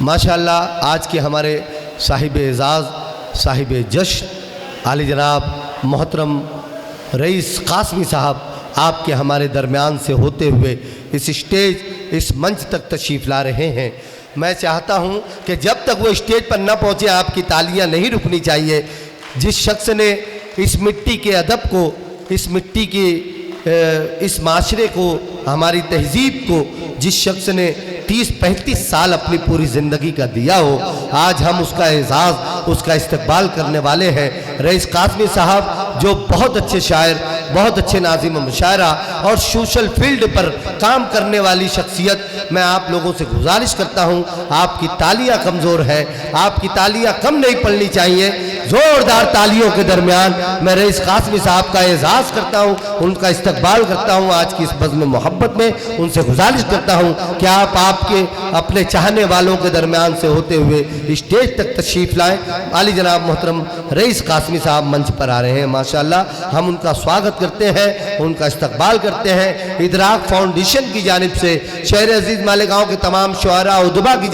माशाअल्लाह आज के हमारे साहिब एजाज़ साहिब जश्न आली जनाब मोहतरम रईस कासमी साहब आपके हमारे दरमियान से होते हुए इस स्टेज इस मंच तक तशरीफ़ ला रहे हैं। मैं चाहता हूं कि जब तक वो स्टेज पर न पहुंचे आपकी तालियां नहीं रुकनी चाहिए। जिस शख्स ने इस मिट्टी के अदब को, इस मिट्टी के इस माशरे को, हमारी तहजीब को, जिस शख्स ने 30-35 साल अपनी पूरी ज़िंदगी का दिया हो, आज हम उसका एजाज़, उसका इस्तकबाल करने वाले हैं। रईस कासमी साहब जो बहुत अच्छे शायर, बहुत अच्छे नाज़िम मुशायरा और सोशल फील्ड पर काम करने वाली शख्सियत। मैं आप लोगों से गुजारिश करता हूं, आपकी तालियां कमज़ोर है, आपकी तालियां कम नहीं पड़नी चाहिए। ज़ोरदार तालियों के दरमियान मैं रईस कासमी साहब का एजाज़ करता हूं, उनका इस्तकबाल करता हूं। आज की इस बज़्म मोहब्बत में उनसे गुजारिश करता हूं कि आप आपके अपने चाहने वालों के दरमियान से होते हुए स्टेज तक तशरीफ़ लाएँ। आली जनाब मोहतरम रईस कासमी साहब मंच पर आ रहे हैं। माशाअल्लाह हम उनका स्वागत करते हैं, उनका इस्तकबाल करते हैं। इदराक फाउंडेशन की जानिब से, शहर अजीज़ मालेगांव के तमाम शुआरा उदबा की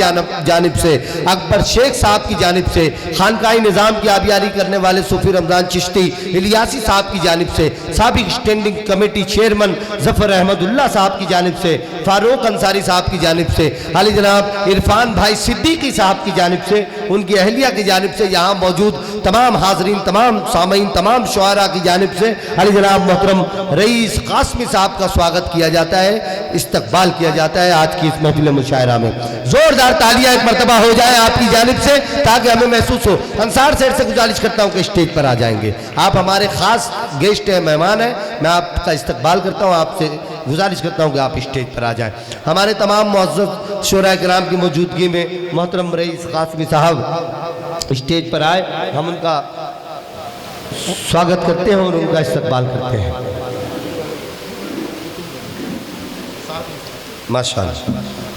जानिब से, अकबर शेख साहब की जानिब से, खानकाही निज़ाम की आबियारी करने वाले सूफी रमज़ान चिश्ती इलियासी साहब की जानिब से, साबिक standing committee chairman Zafar Ahmadullah साहब की जानिब से, फारूक अंसारी साहब की जानिब से, आली जनाब इरफान भाई सिद्दीकी साहब की जानिब से, उनकी अहलिया की जानिब से, यहाँ मौजूद तमाम हाज़रीन, तमाम सामीन, तमाम शुआरा की जानिब से आली जनाब मोहतरम रईस कासमी साहब का स्वागत किया जाता है, इस्तकबाल किया जाता है। आज की इस महफिल मुशायरा में ज़ोरदार तालियां एक मरतबा हो जाए आपकी जानिब से, ताकि हमें महसूस हो। अंसार सेठ से गुजारिश करता हूँ कि स्टेज पर आ जाएंगे। आप हमारे ख़ास गेस्ट हैं, मेहमान हैं, मैं आपका इस्तकबाल करता हूँ। आपसे गुजारिश करता हूँ कि आप स्टेज पर आ जाएं। हमारे तमाम मुअज़्ज़ज़ शोराए किराम की मौजूदगी में मोहतरम रईस कासमी साहब स्टेज पर आए, हम उनका स्वागत करते हैं और उनका इस्तकबाल करते हैं। माशाअल्लाह।